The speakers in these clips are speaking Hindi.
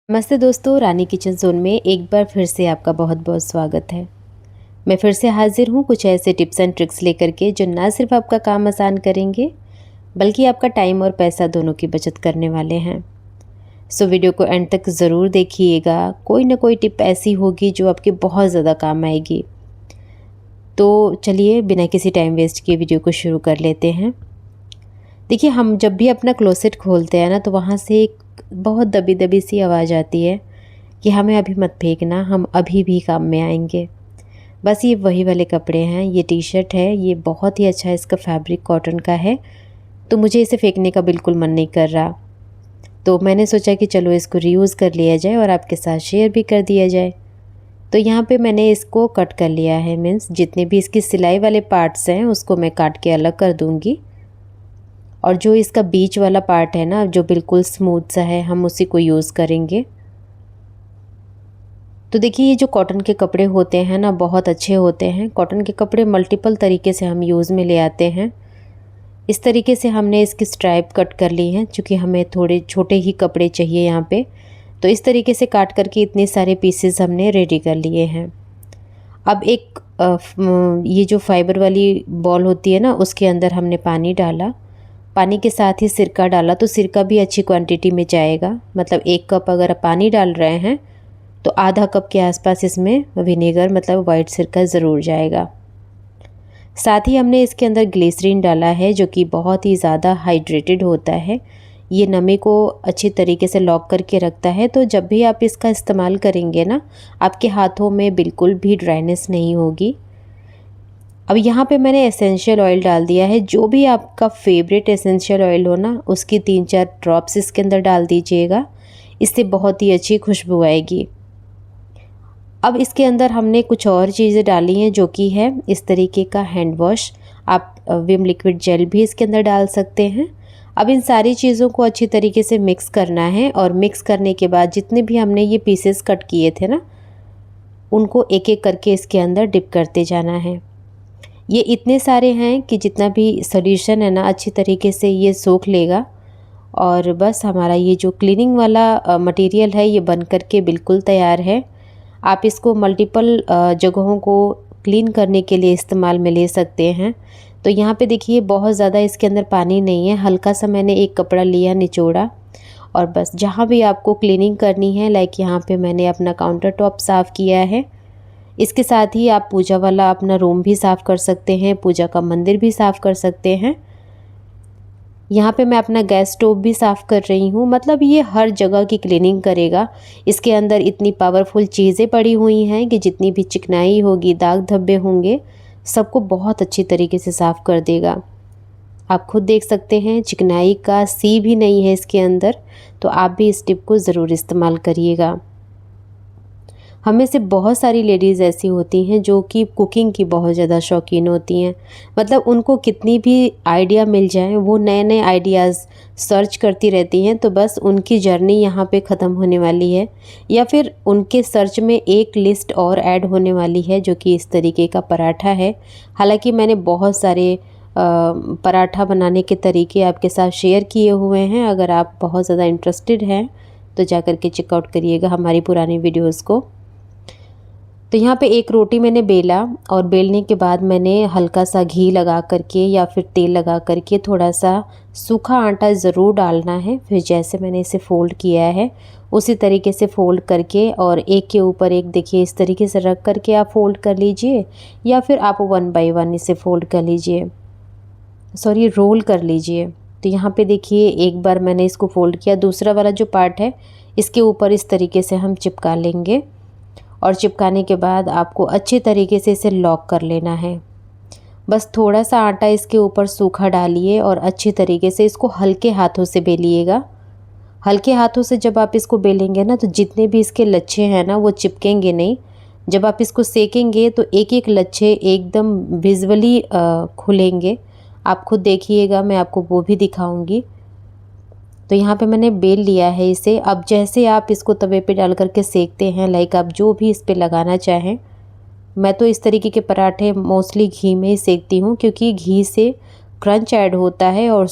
नमस्ते दोस्तों, रानी किचन ज़ोन में एक बार फिर से आपका बहुत बहुत स्वागत है। मैं फिर से हाजिर हूँ कुछ ऐसे टिप्स एंड ट्रिक्स लेकर के जो ना सिर्फ आपका काम आसान करेंगे बल्कि आपका टाइम और पैसा दोनों की बचत करने वाले हैं। सो वीडियो को एंड तक ज़रूर देखिएगा, कोई ना कोई टिप ऐसी होगी जो आपके बहुत ज़्यादा काम आएगी। तो चलिए बिना किसी टाइम वेस्ट किए वीडियो को शुरू कर लेते हैं। देखिए, हम जब भी अपना क्लोसेट खोलते हैं ना तो वहाँ से एक बहुत दबी दबी सी आवाज़ आती है कि हमें अभी मत फेंकना, हम अभी भी काम में आएंगे। बस ये वही वाले कपड़े हैं। ये टी शर्ट है, ये बहुत ही अच्छा है, इसका फैब्रिक कॉटन का है, तो मुझे इसे फेंकने का बिल्कुल मन नहीं कर रहा। तो मैंने सोचा कि चलो इसको रीयूज़ कर लिया जाए और आपके साथ शेयर भी कर दिया जाए। तो यहाँ पे मैंने इसको कट कर लिया है, मीन्स जितने भी इसकी सिलाई वाले पार्ट्स हैं उसको मैं काट के अलग कर दूँगी। और जो इसका बीच वाला पार्ट है ना, जो बिल्कुल स्मूथ सा है, हम उसी को यूज़ करेंगे। तो देखिए, ये जो कॉटन के कपड़े होते हैं ना बहुत अच्छे होते हैं। कॉटन के कपड़े मल्टीपल तरीके से हम यूज़ में ले आते हैं। इस तरीके से हमने इसकी स्ट्राइप कट कर ली है, क्योंकि हमें थोड़े छोटे ही कपड़े चाहिए यहाँ पे। तो इस तरीके से काट करके इतने सारे पीसेस हमने रेडी कर लिए हैं। अब एक ये जो फाइबर वाली बॉल होती है ना, उसके अंदर हमने पानी डाला। पानी के साथ ही सिरका डाला, तो सिरका भी अच्छी क्वांटिटी में जाएगा। मतलब 1 कप अगर आप पानी डाल रहे हैं तो आधा कप के आसपास इसमें विनेगर मतलब वाइट सिरका ज़रूर जाएगा। साथ ही हमने इसके अंदर ग्लिसरीन डाला है, जो कि बहुत ही ज़्यादा हाइड्रेटेड होता है। ये नमी को अच्छी तरीके से लॉक करके रखता है, तो जब भी आप इसका इस्तेमाल करेंगे ना, आपके हाथों में बिल्कुल भी ड्राइनेस नहीं होगी। अब यहाँ पे मैंने एसेंशियल ऑयल डाल दिया है। जो भी आपका फेवरेट एसेंशियल ऑयल हो ना, उसकी 3-4 ड्रॉप्स इसके अंदर डाल दीजिएगा। इससे बहुत ही अच्छी खुशबू आएगी। अब इसके अंदर हमने कुछ और चीज़ें डाली हैं, जो कि है इस तरीके का हैंड वॉश। आप विम लिक्विड जेल भी इसके अंदर डाल सकते हैं। अब इन सारी चीज़ों को अच्छी तरीके से मिक्स करना है, और मिक्स करने के बाद जितने भी हमने ये पीसेस कट किए थे ना, उनको एक एक करके इसके अंदर डिप करते जाना है। ये इतने सारे हैं कि जितना भी सॉल्यूशन है ना, अच्छी तरीके से ये सोख लेगा। और बस हमारा ये जो क्लीनिंग वाला मटेरियल है, ये बन करके बिल्कुल तैयार है। आप इसको मल्टीपल जगहों को क्लीन करने के लिए इस्तेमाल में ले सकते हैं। तो यहाँ पे देखिए, बहुत ज़्यादा इसके अंदर पानी नहीं है। हल्का सा मैंने एक कपड़ा लिया, निचोड़ा, और बस जहाँ भी आपको क्लीनिंग करनी है, लाइक यहाँ पे मैंने अपना काउंटर टॉप साफ़ किया है। इसके साथ ही आप पूजा वाला अपना रूम भी साफ़ कर सकते हैं, पूजा का मंदिर भी साफ़ कर सकते हैं। यहाँ पे मैं अपना गैस स्टोव भी साफ़ कर रही हूँ। मतलब ये हर जगह की क्लीनिंग करेगा। इसके अंदर इतनी पावरफुल चीज़ें पड़ी हुई हैं कि जितनी भी चिकनाई होगी, दाग धब्बे होंगे, सबको बहुत अच्छी तरीके से साफ़ कर देगा। आप खुद देख सकते हैं, चिकनाई का सी भी नहीं है इसके अंदर। तो आप भी इस टिप को ज़रूर इस्तेमाल करिएगा। हम में से बहुत सारी लेडीज़ ऐसी होती हैं जो कि कुकिंग की बहुत ज़्यादा शौकीन होती हैं। मतलब उनको कितनी भी आइडिया मिल जाए, वो नए नए आइडियाज़ सर्च करती रहती हैं। तो बस उनकी जर्नी यहाँ पे ख़त्म होने वाली है, या फिर उनके सर्च में एक लिस्ट और ऐड होने वाली है, जो कि इस तरीके का पराठा है। हालांकि मैंने बहुत सारे पराठा बनाने के तरीके आपके साथ शेयर किए हुए हैं। अगर आप बहुत ज़्यादा इंटरेस्टेड हैं तो जा कर के चेकआउट करिएगा हमारी पुरानी वीडियोज़ को। तो यहाँ पे एक रोटी मैंने बेला, और बेलने के बाद मैंने हल्का सा घी लगा करके या फिर तेल लगा करके थोड़ा सा सूखा आटा ज़रूर डालना है। फिर जैसे मैंने इसे फ़ोल्ड किया है उसी तरीके से फ़ोल्ड करके, और एक के ऊपर एक देखिए इस तरीके से रख करके आप फ़ोल्ड कर लीजिए, या फिर आप 1 बाय 1 इसे फ़ोल्ड कर लीजिए, सॉरी रोल कर लीजिए। तो यहाँ पे देखिए, एक बार मैंने इसको फ़ोल्ड किया, दूसरा वाला जो पार्ट है इसके ऊपर इस तरीके से हम चिपका लेंगे। और चिपकाने के बाद आपको अच्छी तरीके से इसे लॉक कर लेना है। बस थोड़ा सा आटा इसके ऊपर सूखा डालिए और अच्छी तरीके से इसको हल्के हाथों से बेलिएगा। हल्के हाथों से जब आप इसको बेलेंगे ना, तो जितने भी इसके लच्छे हैं ना, वो चिपकेंगे नहीं। जब आप इसको सेकेंगे तो एक एक लच्छे एकदम विजुअली खुलेंगे। आप खुद देखिएगा, मैं आपको वो भी दिखाऊंगी। तो यहाँ पे मैंने बेल लिया है इसे। अब जैसे आप इसको तवे पे डाल करके सेकते हैं, लाइक आप जो भी इस पे लगाना चाहें। मैं तो इस तरीके के पराठे मोस्टली घी में ही सेकती हूँ, क्योंकि घी से क्रंच ऐड होता है और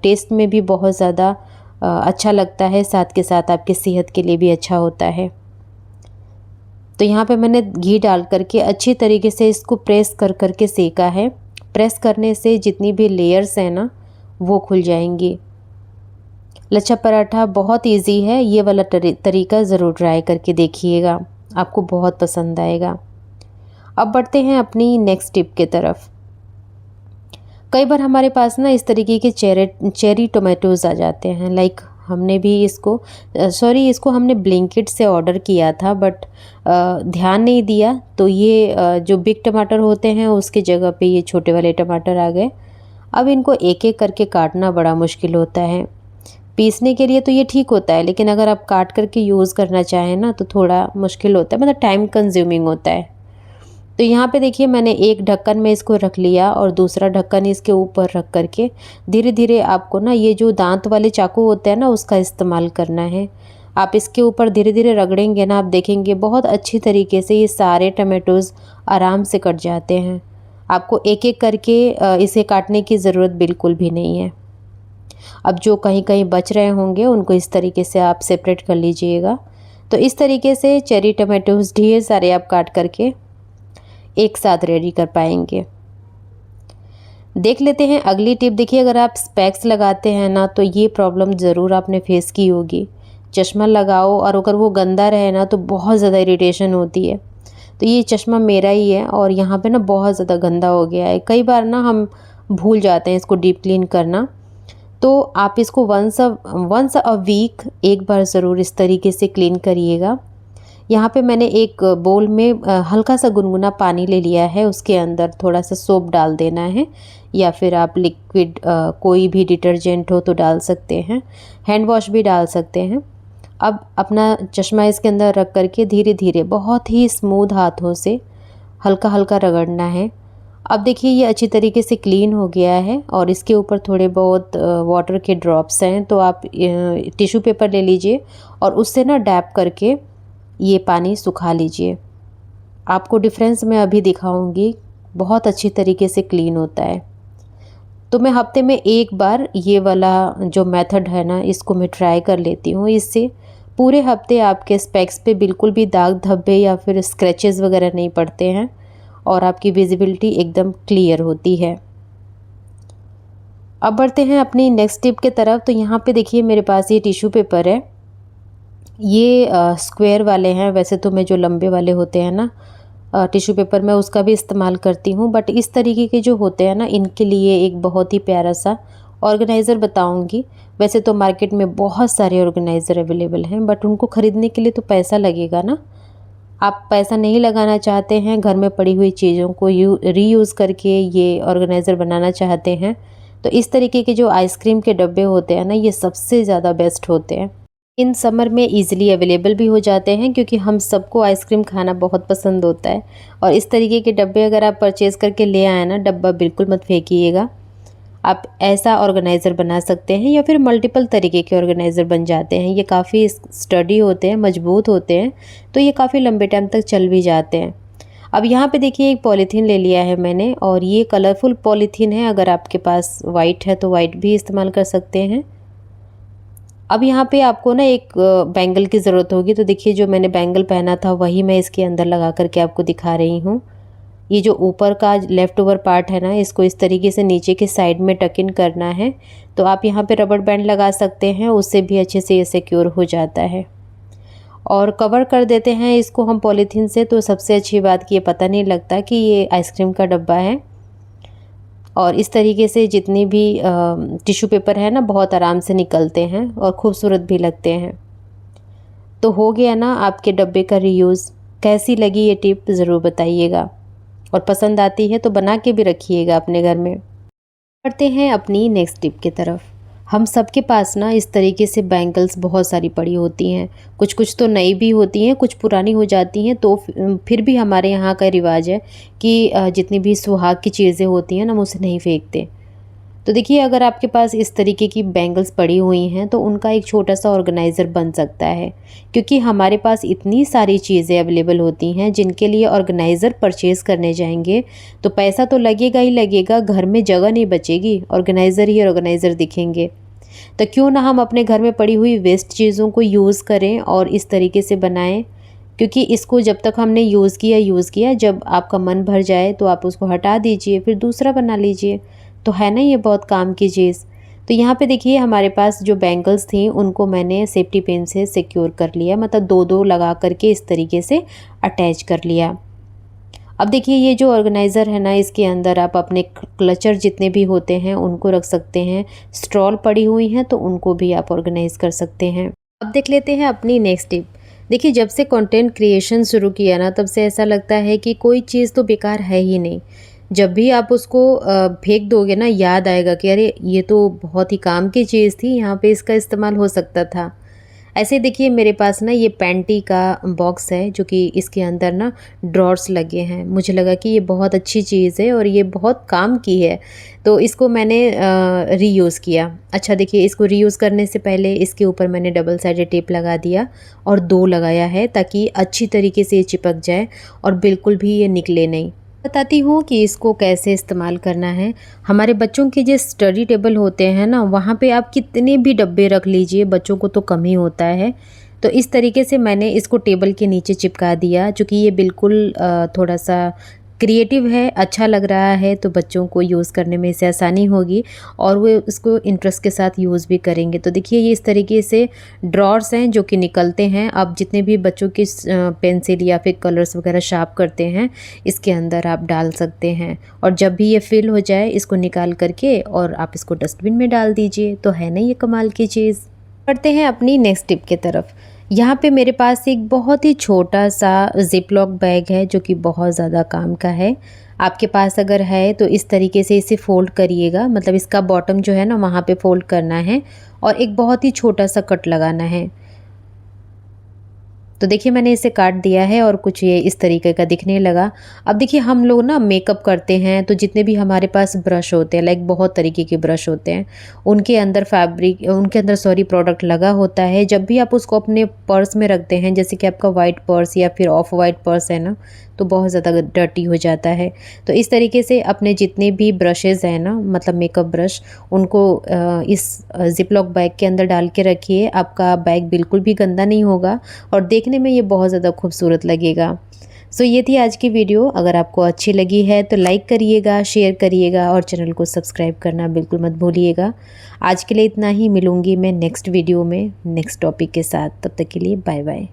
टेस्ट में भी बहुत ज़्यादा अच्छा लगता है, साथ के साथ आपकी सेहत के लिए भी अच्छा होता है। तो यहाँ पे मैंने घी डाल करके अच्छी तरीके से इसको प्रेस कर करके सेका है। प्रेस करने से जितनी भी लेयर्स हैं ना वो खुल जाएंगी। लच्छा पराठा बहुत इजी है, ये वाला तरीका ज़रूर ट्राई करके देखिएगा, आपको बहुत पसंद आएगा। अब बढ़ते हैं अपनी नेक्स्ट टिप के तरफ। कई बार हमारे पास ना इस तरीके के चेरी टोमेटोज़ आ जाते हैं। लाइक हमने भी इसको हमने ब्लिंकिट से ऑर्डर किया था, बट ध्यान नहीं दिया तो ये जो बिग टमाटर होते हैं उसके जगह पे ये छोटे वाले टमाटर आ गए। अब इनको एक एक करके काटना बड़ा मुश्किल होता है। पीसने के लिए तो ये ठीक होता है, लेकिन अगर आप काट करके यूज़ करना चाहें ना तो थोड़ा मुश्किल होता है, मतलब टाइम कंज्यूमिंग होता है। तो यहाँ पे देखिए मैंने एक ढक्कन में इसको रख लिया और दूसरा ढक्कन इसके ऊपर रख करके धीरे धीरे आपको ना ये जो दांत वाले चाकू होते हैं ना उसका इस्तेमाल करना है। आप इसके ऊपर धीरे धीरे रगड़ेंगे ना, आप देखेंगे बहुत अच्छी तरीके से ये सारे टमाटोज़ आराम से कट जाते हैं। आपको एक एक करके इसे काटने की ज़रूरत बिल्कुल भी नहीं है। अब जो कहीं कहीं बच रहे होंगे उनको इस तरीके से आप सेपरेट कर लीजिएगा। तो इस तरीके से चेरी टमाटोज़ ढेर सारे आप काट करके एक साथ रेडी कर पाएंगे। देख लेते हैं अगली टिप। देखिए अगर आप स्पेक्स लगाते हैं ना तो ये प्रॉब्लम ज़रूर आपने फेस की होगी। चश्मा लगाओ और अगर वो गंदा रहे ना तो बहुत ज़्यादा इरिटेशन होती है। तो ये चश्मा मेरा ही है और यहाँ पे ना बहुत ज़्यादा गंदा हो गया है। कई बार ना हम भूल जाते हैं इसको डीप क्लीन करना। तो आप इसको वंस अ वीक एक बार ज़रूर इस तरीके से क्लीन करिएगा। यहाँ पे मैंने एक बोल में हल्का सा गुनगुना पानी ले लिया है, उसके अंदर थोड़ा सा सोप डाल देना है, या फिर आप लिक्विड कोई भी डिटर्जेंट हो तो डाल सकते हैं, हैंड वॉश भी डाल सकते हैं। अब अपना चश्मा इसके अंदर रख करके धीरे धीरे बहुत ही स्मूथ हाथों से हल्का हल्का रगड़ना है। अब देखिए ये अच्छी तरीके से क्लीन हो गया है और इसके ऊपर थोड़े बहुत वाटर के ड्रॉप्स हैं, तो आप टिश्यू पेपर ले लीजिए और उससे ना डैप करके ये पानी सुखा लीजिए। आपको डिफरेंस मैं अभी दिखाऊंगी, बहुत अच्छी तरीके से क्लीन होता है। तो मैं हफ्ते में एक बार ये वाला जो मेथड है ना इसको मैं ट्राई कर लेती हूँ। इससे पूरे हफ्ते आपके स्पेक्स पे बिल्कुल भी दाग धब्बे या फिर स्क्रैचेस वगैरह नहीं पड़ते हैं और आपकी विजिबिलिटी एकदम क्लियर होती है। अब बढ़ते हैं अपनी नेक्स्ट टिप के तरफ। तो यहाँ पे देखिए मेरे पास ये टिश्यू पेपर है, ये स्क्वायर वाले हैं। वैसे तो मैं जो लंबे वाले होते हैं ना टिश्यू पेपर में उसका भी इस्तेमाल करती हूँ, बट इस तरीके के जो होते हैं ना इनके लिए एक बहुत ही प्यारा सा ऑर्गेनाइज़र बताऊँगी। वैसे तो मार्केट में बहुत सारे ऑर्गेनाइज़र अवेलेबल हैं, बट उनको ख़रीदने के लिए तो पैसा लगेगा ना। आप पैसा नहीं लगाना चाहते हैं, घर में पड़ी हुई चीज़ों को रीयूज़ करके ये ऑर्गेनाइज़र बनाना चाहते हैं, तो इस तरीके के जो आइसक्रीम के डब्बे होते हैं ना ये सबसे ज़्यादा बेस्ट होते हैं। इन समर में इजीली अवेलेबल भी हो जाते हैं क्योंकि हम सबको आइसक्रीम खाना बहुत पसंद होता है। और इस तरीके के डब्बे अगर आप परचेज़ करके ले आए ना, डब्बा बिल्कुल मत फेंकिएगा। आप ऐसा ऑर्गेनाइज़र बना सकते हैं या फिर मल्टीपल तरीके के ऑर्गेनाइज़र बन जाते हैं। ये काफ़ी स्टडी होते हैं, मजबूत होते हैं, तो ये काफ़ी लंबे टाइम तक चल भी जाते हैं। अब यहाँ पे देखिए एक पॉलीथीन ले लिया है मैंने और ये कलरफुल पॉलीथीन है। अगर आपके पास वाइट है तो वाइट भी इस्तेमाल कर सकते हैं। अब यहाँ पे आपको ना एक बैंगल की ज़रूरत होगी, तो देखिए जो मैंने बैंगल पहना था वही मैं इसके अंदर लगा करके आपको दिखा रही हूँ। ये जो ऊपर का लेफ़्ट ओवर पार्ट है ना इसको इस तरीके से नीचे के साइड में टक इन करना है। तो आप यहाँ पे रबड़ बैंड लगा सकते हैं, उससे भी अच्छे से ये सिक्योर हो जाता है। और कवर कर देते हैं इसको हम पॉलीथीन से, तो सबसे अच्छी बात कि ये पता नहीं लगता कि ये आइसक्रीम का डब्बा है। और इस तरीके से जितनी भी टिश्यू पेपर है ना बहुत आराम से निकलते हैं और खूबसूरत भी लगते हैं। तो हो गया ना आपके डब्बे का रीयूज़। कैसी लगी ये टिप ज़रूर बताइएगा, और पसंद आती है तो बना के भी रखिएगा अपने घर में। बढ़ते हैं अपनी नेक्स्ट टिप की तरफ। हम सबके पास ना इस तरीके से बैंगल्स बहुत सारी पड़ी होती हैं, कुछ कुछ तो नई भी होती हैं, कुछ पुरानी हो जाती हैं। तो फिर भी हमारे यहाँ का रिवाज है कि जितनी भी सुहाग की चीज़ें होती हैं ना हम उसे नहीं फेंकते। तो देखिए अगर आपके पास इस तरीके की बैंगल्स पड़ी हुई हैं तो उनका एक छोटा सा ऑर्गेनाइज़र बन सकता है, क्योंकि हमारे पास इतनी सारी चीज़ें अवेलेबल होती हैं जिनके लिए ऑर्गेनाइज़र परचेज़ करने जाएंगे तो पैसा तो लगेगा ही लगेगा, घर में जगह नहीं बचेगी, ऑर्गेनाइज़र ही ऑर्गेनाइज़र दिखेंगे। तो क्यों ना हम अपने घर में पड़ी हुई वेस्ट चीज़ों को यूज़ करें और इस तरीके से बनाएं, क्योंकि इसको जब तक हमने यूज़ किया, जब आपका मन भर जाए तो आप उसको हटा दीजिए, फिर दूसरा बना लीजिए। तो है ना ये बहुत काम की चीज़। तो यहाँ पे देखिए हमारे पास जो बैंगल्स थी उनको मैंने सेफ्टी पिन से सिक्योर कर लिया, मतलब दो दो लगा करके इस तरीके से अटैच कर लिया। अब देखिए ये जो ऑर्गेनाइज़र है ना, इसके अंदर आप अपने क्लचर जितने भी होते हैं उनको रख सकते हैं। स्ट्रॉल पड़ी हुई हैं तो उनको भी आप ऑर्गेनाइज़ कर सकते हैं। अब देख लेते हैं अपनी नेक्स्ट टिप। देखिए जब से कंटेंट क्रिएशन शुरू किया ना, तब से ऐसा लगता है कि कोई चीज़ तो बेकार है ही नहीं। जब भी आप उसको फेंक दोगे ना, याद आएगा कि अरे ये तो बहुत ही काम की चीज़ थी, यहाँ पे इसका इस्तेमाल हो सकता था। ऐसे देखिए मेरे पास ना ये पैंटी का बॉक्स है, जो कि इसके अंदर ना ड्रॉर्स लगे हैं। मुझे लगा कि ये बहुत अच्छी चीज़ है और ये बहुत काम की है, तो इसको मैंने रीयूज़ किया। अच्छा देखिए, इसको रीयूज़ करने से पहले इसके ऊपर मैंने डबल साइडेड टेप लगा दिया और 2 लगाया है, ताकि अच्छी तरीके से ये चिपक जाए और बिल्कुल भी ये निकले नहीं। बताती हूँ कि इसको कैसे इस्तेमाल करना है। हमारे बच्चों के जो स्टडी टेबल होते हैं ना, वहाँ पे आप कितने भी डब्बे रख लीजिए, बच्चों को तो कम ही होता है। तो इस तरीके से मैंने इसको टेबल के नीचे चिपका दिया, चूँकि ये बिल्कुल थोड़ा सा क्रिएटिव है, अच्छा लग रहा है, तो बच्चों को यूज़ करने में इसे आसानी होगी और वो इसको इंटरेस्ट के साथ यूज़ भी करेंगे। तो देखिए ये इस तरीके से ड्रॉर्स हैं जो कि निकलते हैं। आप जितने भी बच्चों की पेंसिल या फिर कलर्स वगैरह शार्प करते हैं, इसके अंदर आप डाल सकते हैं। और जब भी ये फिल हो जाए, इसको निकाल करके और आप इसको डस्टबिन में डाल दीजिए। तो है ना ये कमाल की चीज़। बढ़ते हैं अपनी नेक्स्ट टिप की तरफ। यहाँ पे मेरे पास एक बहुत ही छोटा सा ज़िप-लॉक बैग है, जो कि बहुत ज़्यादा काम का है। आपके पास अगर है तो इस तरीके से इसे फ़ोल्ड करिएगा, मतलब इसका बॉटम जो है ना वहाँ पे फ़ोल्ड करना है और एक बहुत ही छोटा सा कट लगाना है। तो देखिए मैंने इसे काट दिया है और कुछ ये इस तरीके का दिखने लगा। अब देखिए हम लोग ना मेकअप करते हैं, तो जितने भी हमारे पास ब्रश होते हैं, लाइक बहुत तरीके के ब्रश होते हैं, उनके अंदर सॉरी प्रोडक्ट लगा होता है। जब भी आप उसको अपने पर्स में रखते हैं, जैसे कि आपका वाइट पर्स या फिर ऑफ वाइट पर्स है ना, तो बहुत ज़्यादा डर्टी हो जाता है। तो इस तरीके से अपने जितने भी ब्रशेज़ हैं ना, मतलब मेकअप ब्रश, उनको इस ज़िप-लॉक बैग के अंदर डाल के रखिए। आपका बैग बिल्कुल भी गंदा नहीं होगा और देखने में ये बहुत ज़्यादा खूबसूरत लगेगा। सो ये थी आज की वीडियो। अगर आपको अच्छी लगी है तो लाइक करिएगा, शेयर करिएगा और चैनल को सब्सक्राइब करना बिल्कुल मत भूलिएगा। आज के लिए इतना ही। मिलूँगी मैं नेक्स्ट वीडियो में नेक्स्ट टॉपिक के साथ। तब तक के लिए बाय बाय।